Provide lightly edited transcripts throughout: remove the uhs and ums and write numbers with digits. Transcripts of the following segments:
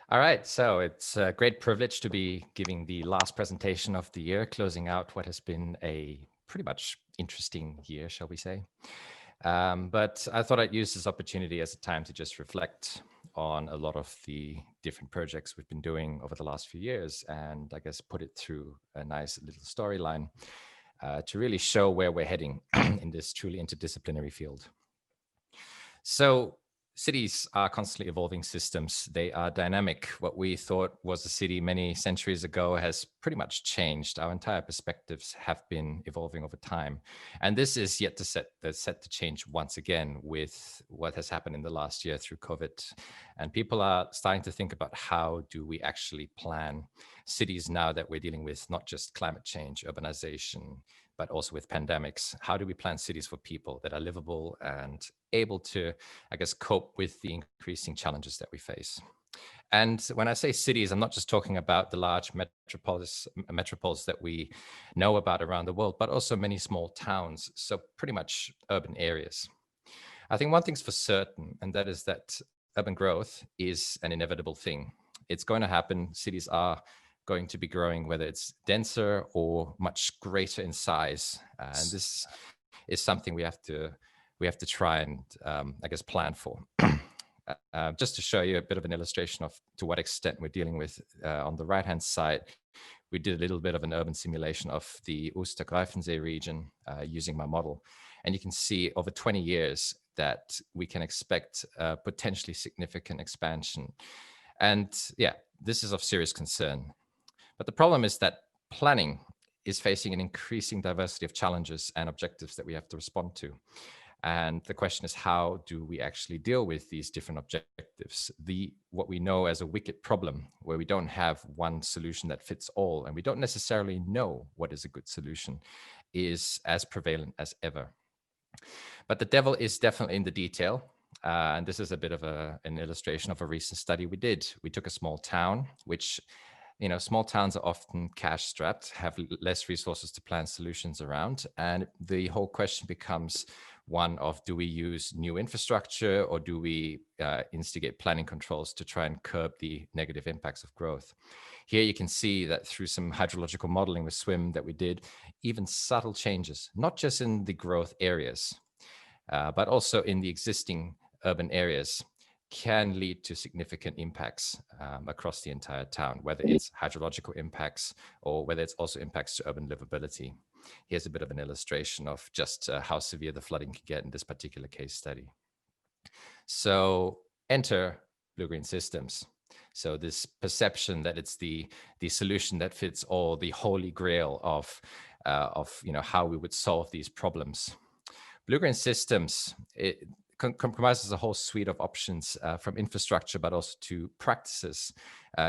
All right, so it's a great privilege to be giving the last presentation of the year, closing out what has been a pretty much interesting year, shall we say. But I thought I'd use this opportunity as a time to just reflect on a lot of the different projects we've been doing over the last few years, and I guess put it through a nice little storyline to really show where we're heading in this truly interdisciplinary field. So cities are constantly evolving systems. They are dynamic. What we thought was a city many centuries ago has pretty much changed. Our entire perspectives have been evolving over time. And this is yet to set to change once again with what has happened in the last year through COVID. And people are starting to think about how do we actually plan cities now that we're dealing with not just climate change, urbanization, but also with pandemics. How do we plan cities for people that are livable and able to, I guess, cope with the increasing challenges that we face? And when I say cities, I'm not just talking about the large metropoles that we know about around the world, but also many small towns. So pretty much urban areas. I think one thing's for certain, and that is that urban growth is an inevitable thing. It's going to happen. Cities are going to be growing, whether it's denser or much greater in size. And this is something we have to try and, I guess, plan for. Just to show you a bit of an illustration of to what extent we're dealing with, on the right-hand side, we did a little bit of an urban simulation of the Ostergreifensee region using my model. And you can see over 20 years that we can expect potentially significant expansion. And yeah, this is of serious concern. But the problem is that planning is facing an increasing diversity of challenges and objectives that we have to respond to. And the question is, how do we actually deal with these different objectives? What we know as a wicked problem, where we don't have one solution that fits all, and we don't necessarily know what is a good solution, is as prevalent as ever. But the devil is definitely in the detail. And this is a bit of an illustration of a recent study we did. We took a small town, which, small towns are often cash strapped, have less resources to plan solutions around. And the whole question becomes one of, do we use new infrastructure, or do we instigate planning controls to try and curb the negative impacts of growth? Here you can see that through some hydrological modeling with SWIM that we did, even subtle changes, not just in the growth areas, but also in the existing urban areas, can lead to significant impacts across the entire town, whether it's hydrological impacts or whether it's also impacts to urban livability. Here's a bit of an illustration of just how severe the flooding can get in this particular case study. So enter blue-green systems. So this perception that it's the solution that fits all, the holy grail of how we would solve these problems. Blue-green systems, it comprises a whole suite of options from infrastructure, but also to practices.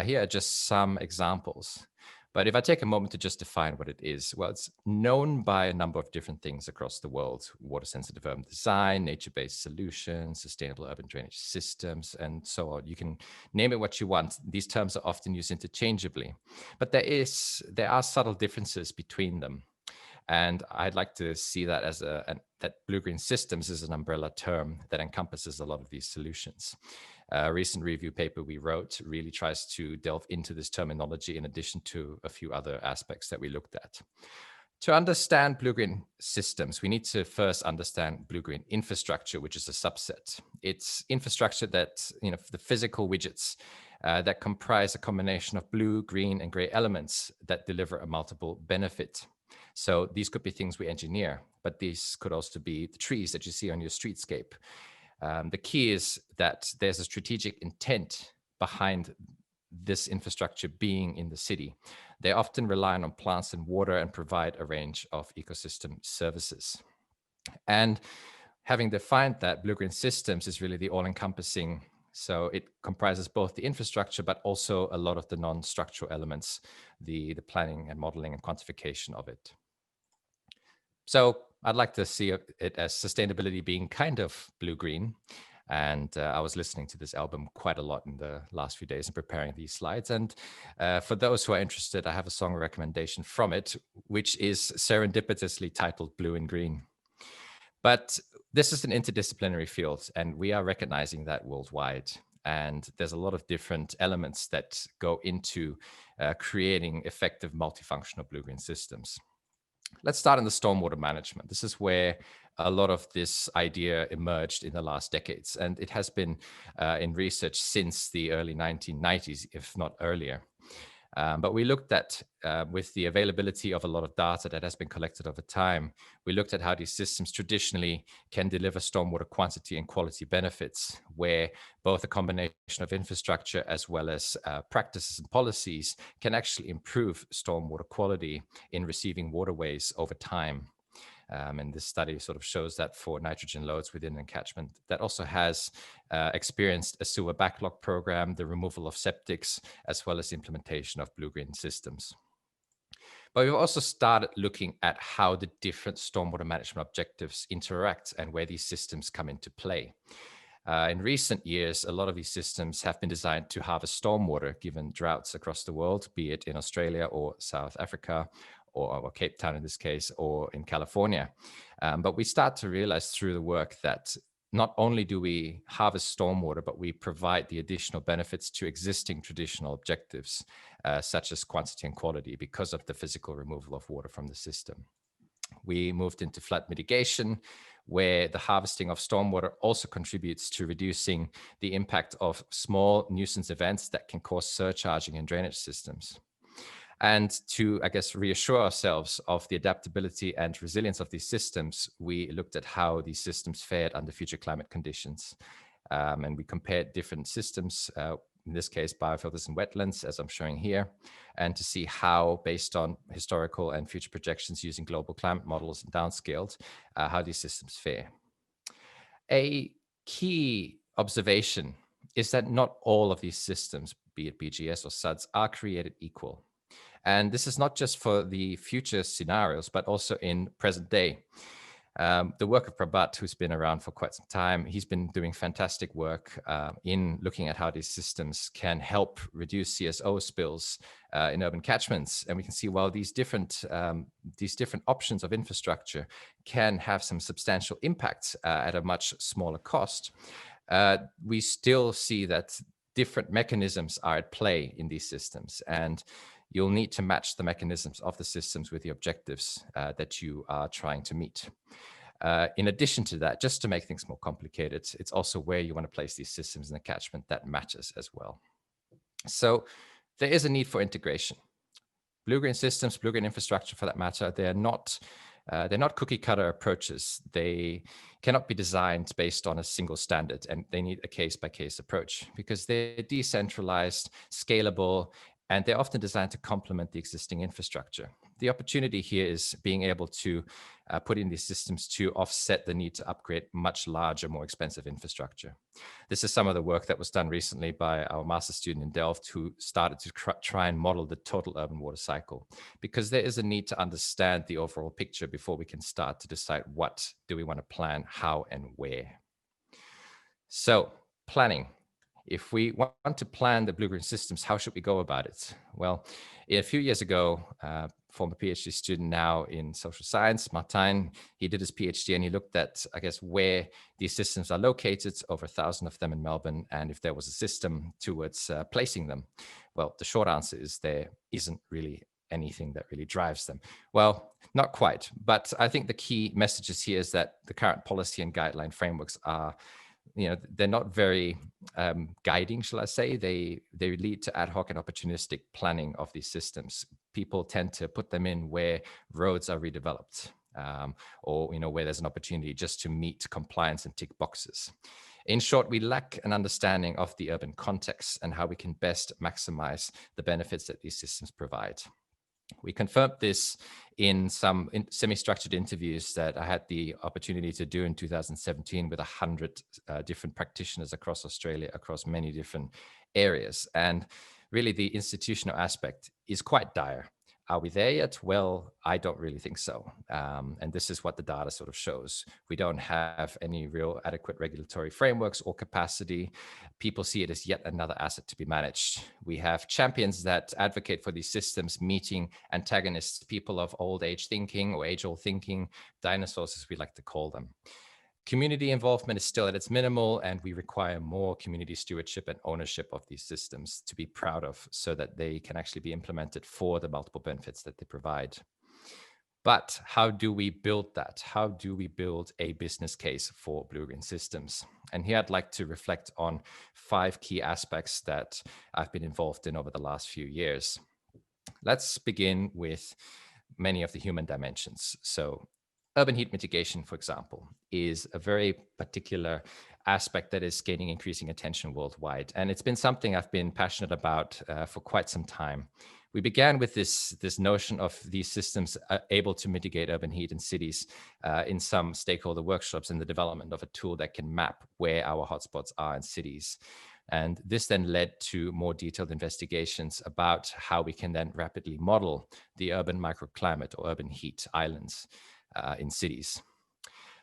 Here are just some examples. But if I take a moment to just define what it is, well, it's known by a number of different things across the world: water-sensitive urban design, nature-based solutions, sustainable urban drainage systems, and so on. You can name it what you want. These terms are often used interchangeably, but there are subtle differences between them. And I'd like to see that as that blue-green systems is an umbrella term that encompasses a lot of these solutions. A recent review paper we wrote really tries to delve into this terminology in addition to a few other aspects that we looked at. To understand blue-green systems, we need to first understand blue-green infrastructure, which is a subset. It's infrastructure that, the physical widgets that comprise a combination of blue, green, and gray elements that deliver a multiple benefit. So these could be things we engineer, but these could also be the trees that you see on your streetscape. The key is that there's a strategic intent behind this infrastructure being in the city. They often rely on plants and water and provide a range of ecosystem services. And having defined that, blue-green systems is really the all-encompassing. So it comprises both the infrastructure, but also a lot of the non-structural elements, the planning and modeling and quantification of it. So I'd like to see it as sustainability being kind of blue-green. And I was listening to this album quite a lot in the last few days and preparing these slides. And for those who are interested, I have a song recommendation from it, which is serendipitously titled Blue and Green. But this is an interdisciplinary field, and we are recognizing that worldwide. And there's a lot of different elements that go into creating effective multifunctional blue-green systems. Let's start in the stormwater management. This is where a lot of this idea emerged in the last decades, and it has been in research since the early 1990s, if not earlier. But we looked at, with the availability of a lot of data that has been collected over time, we looked at how these systems traditionally can deliver stormwater quantity and quality benefits, where both a combination of infrastructure as well as practices and policies can actually improve stormwater quality in receiving waterways over time. And this study sort of shows that for nitrogen loads within an catchment that also has experienced a sewer backlog program, the removal of septics, as well as the implementation of blue-green systems. But we've also started looking at how the different stormwater management objectives interact and where these systems come into play. In recent years, a lot of these systems have been designed to harvest stormwater given droughts across the world, be it in Australia or South Africa, or Cape Town in this case, or in California. But we start to realize through the work that not only do we harvest stormwater, but we provide the additional benefits to existing traditional objectives, such as quantity and quality, because of the physical removal of water from the system. We moved into flood mitigation, where the harvesting of stormwater also contributes to reducing the impact of small nuisance events that can cause surcharging in drainage systems. And to, I guess, reassure ourselves of the adaptability and resilience of these systems, we looked at how these systems fared under future climate conditions. And we compared different systems, in this case, biofilters and wetlands, as I'm showing here, and to see how, based on historical and future projections using global climate models and downscaled, how these systems fare. A key observation is that not all of these systems, be it BGS or SUDS, are created equal. And this is not just for the future scenarios, but also in present day. The work of Prabhat, who's been around for quite some time, he's been doing fantastic work in looking at how these systems can help reduce CSO spills in urban catchments. And we can see, well, these different options of infrastructure can have some substantial impacts at a much smaller cost. We still see that different mechanisms are at play in these systems, and you'll need to match the mechanisms of the systems with the objectives that you are trying to meet. In addition to that, just to make things more complicated, it's also where you want to place these systems in the catchment that matters as well. So there is a need for integration. Blue-green systems, blue-green infrastructure for that matter, they're not cookie cutter approaches. They cannot be designed based on a single standard, and they need a case-by-case approach because they're decentralized, scalable, and they're often designed to complement the existing infrastructure. The opportunity here is being able to put in these systems to offset the need to upgrade much larger, more expensive infrastructure. This is some of the work that was done recently by our master's student in Delft, who started to try and model the total urban water cycle, because there is a need to understand the overall picture before we can start to decide what do we want to plan, how and where. So planning. If we want to plan the blue-green systems, how should we go about it? Well, a few years ago, former PhD student now in social science, Martijn, he did his PhD and he looked at, I guess, where these systems are located, over 1,000 of them in Melbourne, and if there was a system towards placing them. Well, the short answer is there isn't really anything that really drives them. Well, not quite, but I think the key messages here is that the current policy and guideline frameworks are, they're not very guiding, shall I say. They lead to ad hoc and opportunistic planning of these systems. People tend to put them in where roads are redeveloped, or where there's an opportunity just to meet compliance and tick boxes. In short, we lack an understanding of the urban context and how we can best maximize the benefits that these systems provide. We confirmed this in some semi-structured interviews that I had the opportunity to do in 2017 with 100 different practitioners across Australia, across many different areas. And really the institutional aspect is quite dire. Are we there yet? Well, I don't really think so. And this is what the data sort of shows. We don't have any real adequate regulatory frameworks or capacity. People see it as yet another asset to be managed. We have champions that advocate for these systems meeting antagonists, people of old age thinking or age-old thinking, dinosaurs as we like to call them. community involvement is still at its minimal, and we require more community stewardship and ownership of these systems to be proud of so that they can actually be implemented for the multiple benefits that they provide. But how do we build that? How do we build a business case for blue-green systems? And here I'd like to reflect on 5 key aspects that I've been involved in over the last few years. Let's begin with many of the human dimensions. So urban heat mitigation, for example, is a very particular aspect that is gaining increasing attention worldwide. And it's been something I've been passionate about for quite some time. We began with this notion of these systems able to mitigate urban heat in cities in some stakeholder workshops in the development of a tool that can map where our hotspots are in cities. And this then led to more detailed investigations about how we can then rapidly model the urban microclimate or urban heat islands in cities.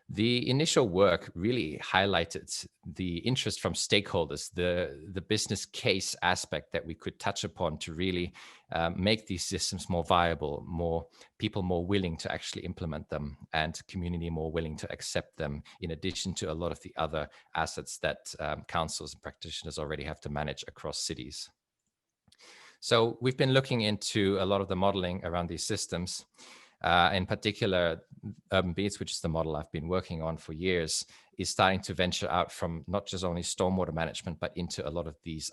The initial work really highlighted the interest from stakeholders, the business case aspect that we could touch upon to really make these systems more viable, more people more willing to actually implement them, and community more willing to accept them, in addition to a lot of the other assets that councils and practitioners already have to manage across cities. So we've been looking into a lot of the modeling around these systems. In particular, Urban Beats, which is the model I've been working on for years, is starting to venture out from not just only stormwater management, but into a lot of these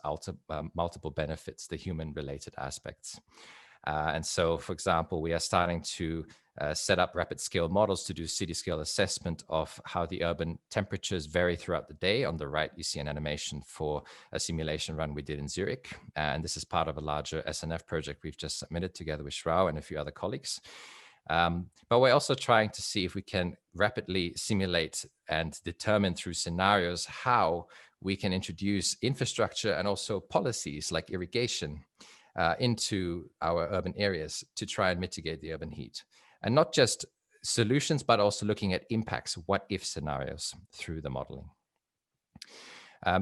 multiple benefits, the human-related aspects. And so, for example, we are starting to set up rapid scale models to do city scale assessment of how the urban temperatures vary throughout the day. On the right, you see an animation for a simulation run we did in Zurich. And this is part of a larger SNF project we've just submitted together with Schrau and a few other colleagues. But we're also trying to see if we can rapidly simulate and determine through scenarios how we can introduce infrastructure and also policies like irrigation into our urban areas to try and mitigate the urban heat. And not just solutions, but also looking at impacts, what if scenarios through the modeling.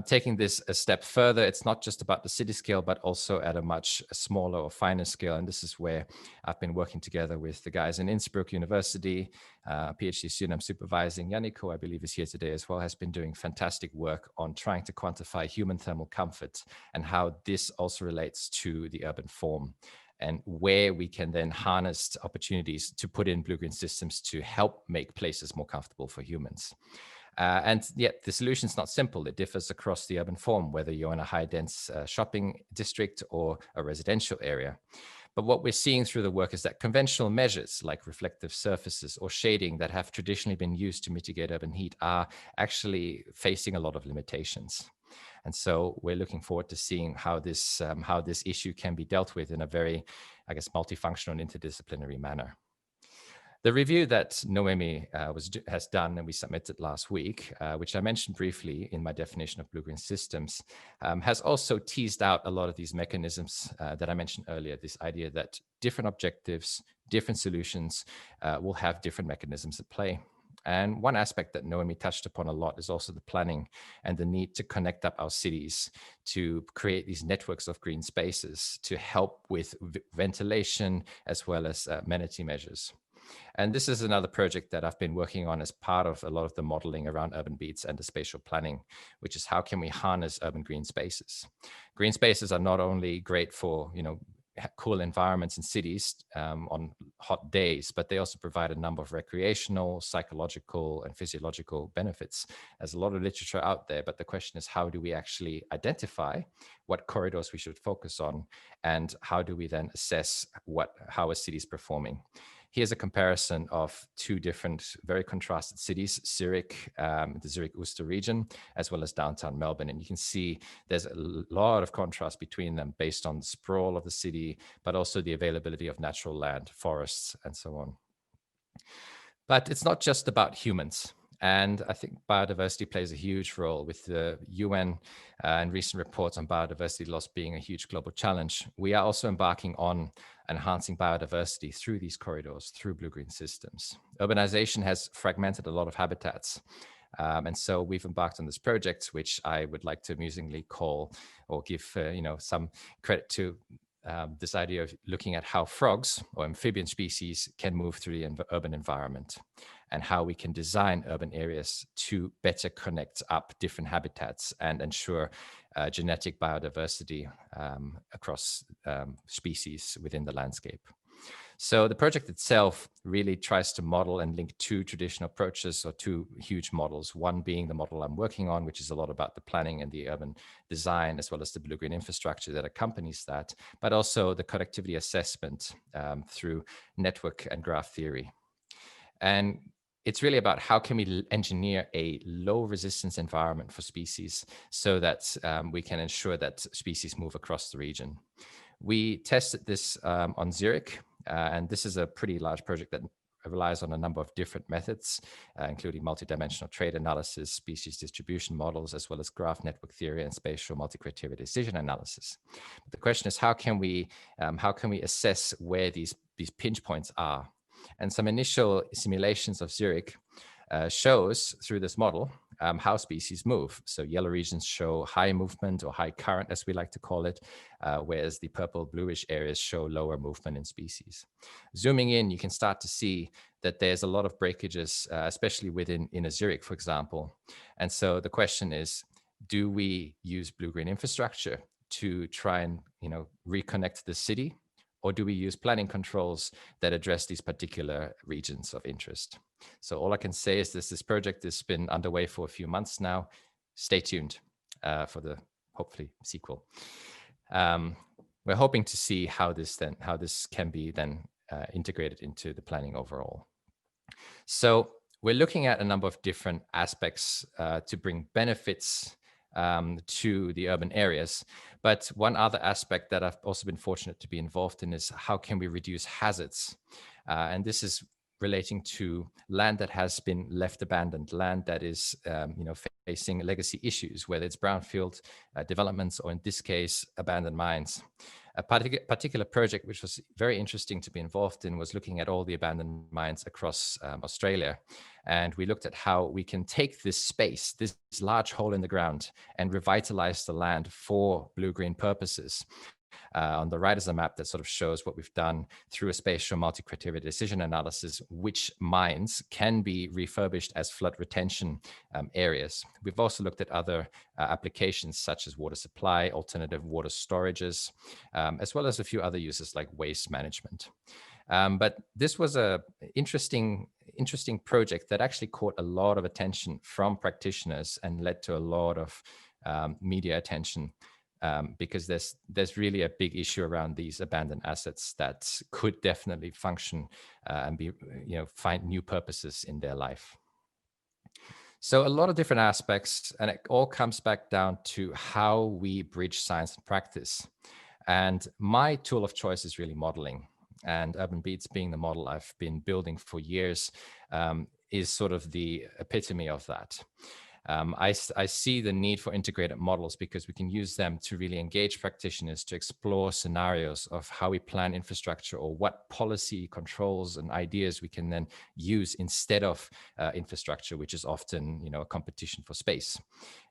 Taking this a step further, it's not just about the city scale, but also at a much smaller or finer scale. And this is where I've been working together with the guys in Innsbruck University, PhD student I'm supervising, Yannick, I believe is here today as well, has been doing fantastic work on trying to quantify human thermal comfort and how this also relates to the urban form, and where we can then harness opportunities to put in blue-green systems to help make places more comfortable for humans. And yet the solution is not simple. It differs across the urban form, whether you're in a high dense shopping district or a residential area. But what we're seeing through the work is that conventional measures like reflective surfaces or shading that have traditionally been used to mitigate urban heat are actually facing a lot of limitations. And so we're looking forward to seeing how this issue can be dealt with in a very, I guess, multifunctional and interdisciplinary manner. The review that Noemi has done and we submitted last week, which I mentioned briefly in my definition of blue-green systems, has also teased out a lot of these mechanisms that I mentioned earlier, this idea that different objectives, different solutions will have different mechanisms at play. And one aspect that Noemi touched upon a lot is also the planning and the need to connect up our cities to create these networks of green spaces to help with ventilation as well as amenity measures. And this is another project that I've been working on as part of a lot of the modeling around urban beats and the spatial planning, which is how can we harness urban green spaces? Green spaces are not only great for, cool environments in cities on hot days, but they also provide a number of recreational, psychological, and physiological benefits. There's a lot of literature out there, but the question is, how do we actually identify what corridors we should focus on, and how do we then assess how a city is performing? Here's a comparison of 2 different, very contrasted cities, Zurich, the Zurich-Uster region, as well as downtown Melbourne. And you can see there's a lot of contrast between them based on the sprawl of the city, but also the availability of natural land, forests, and so on. But it's not just about humans. And I think biodiversity plays a huge role with the UN and recent reports on biodiversity loss being a huge global challenge. We are also embarking on enhancing biodiversity through these corridors, through blue-green systems. Urbanization has fragmented a lot of habitats. And so we've embarked on this project, which I would like to amusingly call or give some credit to this idea of looking at how frogs or amphibian species can move through the urban environment. and how we can design urban areas to better connect up different habitats and ensure genetic biodiversity across species within the landscape. So the project itself really tries to model and link two traditional approaches, or two huge models, one being the model I'm working on, which is a lot about the planning and the urban design, as well as the blue-green infrastructure that accompanies that, but also the connectivity assessment through network and graph theory. And it's really about how can we engineer a low resistance environment for species so that we can ensure that species move across the region. We tested this on Zurich, and this is a pretty large project that relies on a number of different methods, including multidimensional trait analysis, species distribution models, as well as graph network theory and spatial multi-criteria decision analysis. But the question is, how can we assess where these pinch points are? And some initial simulations of Zurich shows through this model how species move. So yellow regions show high movement, or high current, as we like to call it, whereas the purple bluish areas show lower movement in species. Zooming in, you can start to see that there's a lot of breakages, especially within a Zurich, for example. And so the question is, do we use blue-green infrastructure to try and reconnect the city? Or do we use planning controls that address these particular regions of interest? So all I can say is this project has been underway for a few months now. Stay tuned for the hopefully sequel. We're hoping to see how this can be then integrated into the planning overall. So we're looking at a number of different aspects to bring benefits to the urban areas. But one other aspect that I've also been fortunate to be involved in is how can we reduce hazards? And this is relating to land that has been left abandoned, land that is facing legacy issues, whether it's brownfield developments, or in this case, abandoned mines. A particular project which was very interesting to be involved in was looking at all the abandoned mines across Australia. And we looked at how we can take this space, this large hole in the ground, and revitalize the land for blue-green purposes. On the right is a map that sort of shows what we've done through a spatial multi-criteria decision analysis, which mines can be refurbished as flood retention areas. We've also looked at other applications such as water supply, alternative water storages, as well as a few other uses like waste management. But this was an interesting project that actually caught a lot of attention from practitioners and led to a lot of media attention. Because there's really a big issue around these abandoned assets that could definitely function and be find new purposes in their life. So a lot of different aspects, and it all comes back down to how we bridge science and practice. And my tool of choice is really modeling, and Urban Beats, being the model I've been building for years, is sort of the epitome of that. I see the need for integrated models because we can use them to really engage practitioners to explore scenarios of how we plan infrastructure, or what policy controls and ideas we can then use instead of infrastructure, which is often a competition for space.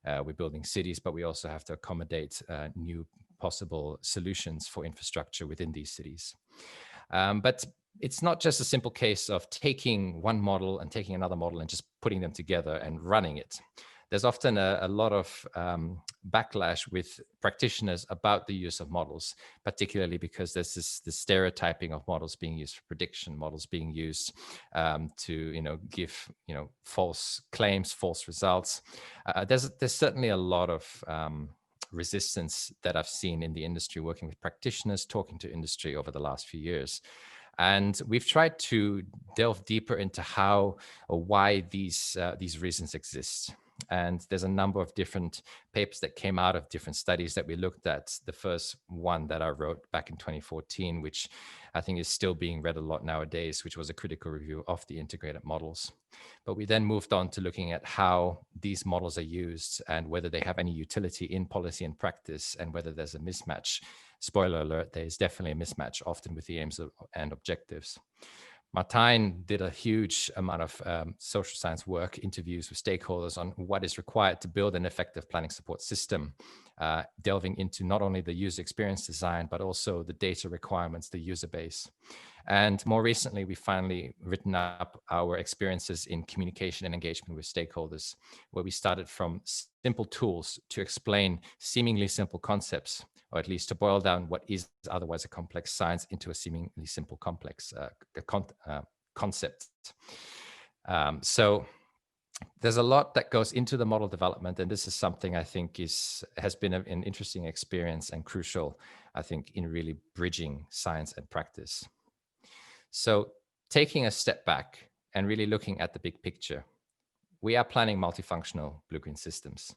We're building cities, but we also have to accommodate new possible solutions for infrastructure within these cities. But it's not just a simple case of taking one model and taking another model and just putting them together and running it. There's often a lot of backlash with practitioners about the use of models, particularly because there's this stereotyping of models being used for prediction, models being used to give false claims, false results. There's certainly a lot of resistance that I've seen in the industry, working with practitioners, talking to industry over the last few years. And we've tried to delve deeper into how or why these reasons exist. And there's a number of different papers that came out of different studies that we looked at. The first one that I wrote back in 2014, which I think is still being read a lot nowadays, which was a critical review of the integrated models. But we then moved on to looking at how these models are used and whether they have any utility in policy and practice, and whether there's a mismatch. Spoiler alert, there is definitely a mismatch, often with the aims and objectives. Martijn did a huge amount of social science work, interviews with stakeholders on what is required to build an effective planning support system, delving into not only the user experience design, but also the data requirements, the user base. And more recently, we finally written up our experiences in communication and engagement with stakeholders, where we started from simple tools to explain seemingly simple concepts, or at least to boil down what is otherwise a complex science into a seemingly simple complex concept. So there's a lot that goes into the model development, and this is something I think has been an interesting experience and crucial, I think, in really bridging science and practice. So taking a step back and really looking at the big picture, we are planning multifunctional blue-green systems.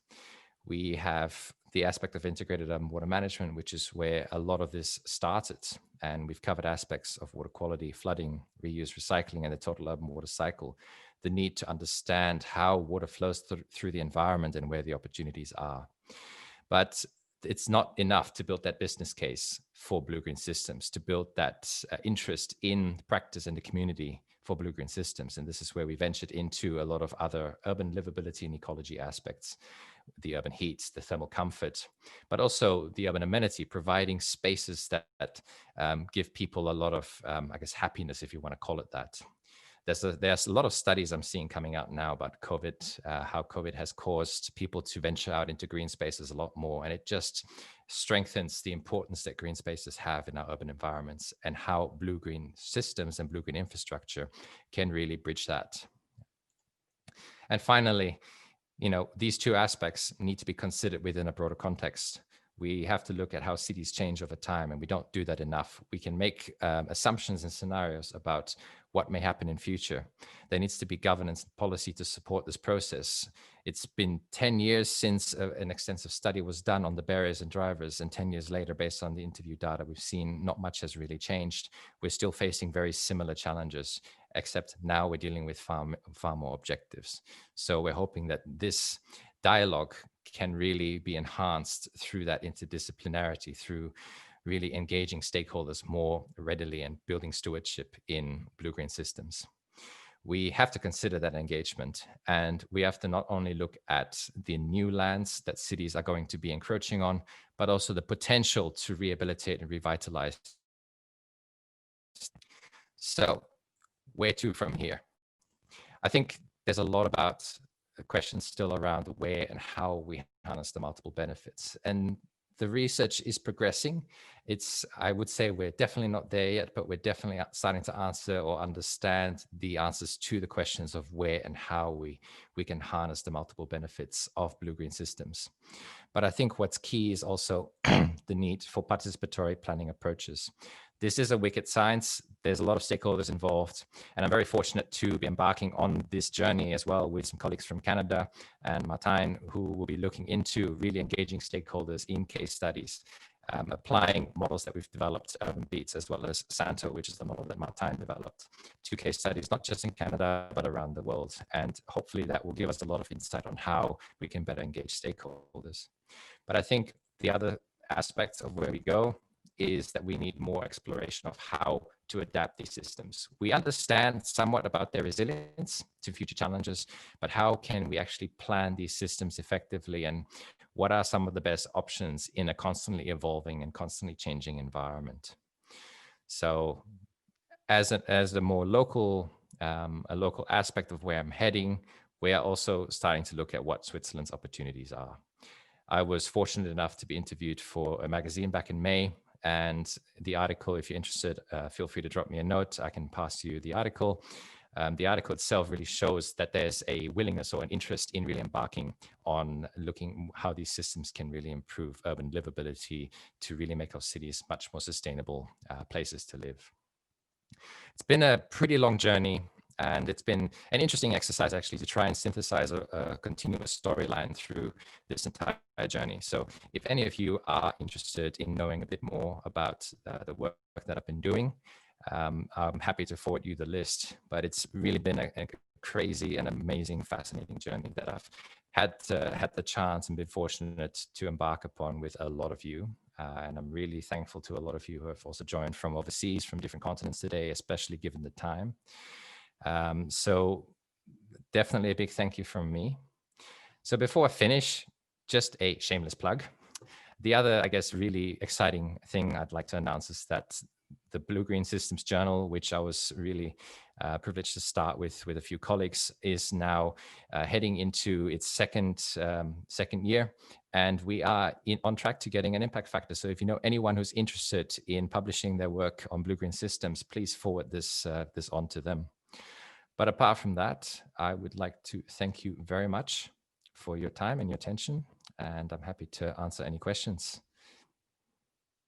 We have the aspect of integrated urban water management, which is where a lot of this started. And we've covered aspects of water quality, flooding, reuse, recycling, and the total urban water cycle. The need to understand how water flows through the environment and where the opportunities are. But it's not enough to build that business case for blue-green systems, to build that interest in practice and the community for blue-green systems. And this is where we ventured into a lot of other urban livability and ecology aspects, the urban heat, the thermal comfort, but also the urban amenity, providing spaces that give people a lot of, I guess, happiness, if you want to call it that. There's a lot of studies I'm seeing coming out now about COVID, how COVID has caused people to venture out into green spaces a lot more. And it just strengthens the importance that green spaces have in our urban environments, and how blue-green systems and blue-green infrastructure can really bridge that. And finally, these two aspects need to be considered within a broader context. We have to look at how cities change over time, and we don't do that enough. We can make assumptions and scenarios about what may happen in future. There needs to be governance and policy to support this process. It's been 10 years since an extensive study was done on the barriers and drivers, and 10 years later, based on the interview data we've seen, not much has really changed. We're still facing very similar challenges, except now we're dealing with far more objectives. So we're hoping that this dialogue can really be enhanced through that interdisciplinarity, through really engaging stakeholders more readily and building stewardship in blue-green systems. We have to consider that engagement, and we have to not only look at the new lands that cities are going to be encroaching on, but also the potential to rehabilitate and revitalize. So where to from here? I think there's a lot about questions still around where and how we harness the multiple benefits. And the research is progressing. I would say we're definitely not there yet, but we're definitely starting to answer or understand the answers to the questions of where and how we can harness the multiple benefits of blue-green systems. But I think what's key is also the need for participatory planning approaches. This is a wicked science. There's a lot of stakeholders involved, and I'm very fortunate to be embarking on this journey as well with some colleagues from Canada and Martijn, who will be looking into really engaging stakeholders in case studies, applying models that we've developed, Urban Beats, as well as Santo, which is the model that Martijn developed, to case studies, not just in Canada, but around the world. And hopefully that will give us a lot of insight on how we can better engage stakeholders. But I think the other aspects of where we go is that we need more exploration of how to adapt these systems. We understand somewhat about their resilience to future challenges, but how can we actually plan these systems effectively, and what are some of the best options in a constantly evolving and constantly changing environment? So as a more local aspect of where I'm heading, we are also starting to look at what Switzerland's opportunities are. I was fortunate enough to be interviewed for a magazine back in May, and the article, if you're interested, feel free to drop me a note. I can pass you the article. The article itself really shows that there's a willingness or an interest in really embarking on looking how these systems can really improve urban livability to really make our cities much more sustainable places to live. It's been a pretty long journey, and it's been an interesting exercise actually to try and synthesize a continuous storyline through this entire journey. So if any of you are interested in knowing a bit more about the work that I've been doing, I'm happy to forward you the list. But it's really been a crazy and amazing, fascinating journey that I've had the chance and been fortunate to embark upon with a lot of you. And I'm really thankful to a lot of you who have also joined from overseas, from different continents today, especially given the time. So definitely a big thank you from me. So before I finish, just a shameless plug. The other, I guess, really exciting thing I'd like to announce is that the Blue-Green Systems Journal, which I was really privileged to start with a few colleagues, is now heading into its second year, and we are on track to getting an impact factor. So if you know anyone who's interested in publishing their work on Blue-Green Systems, please forward this on to them. But apart from that, I would like to thank you very much for your time and your attention, and I'm happy to answer any questions.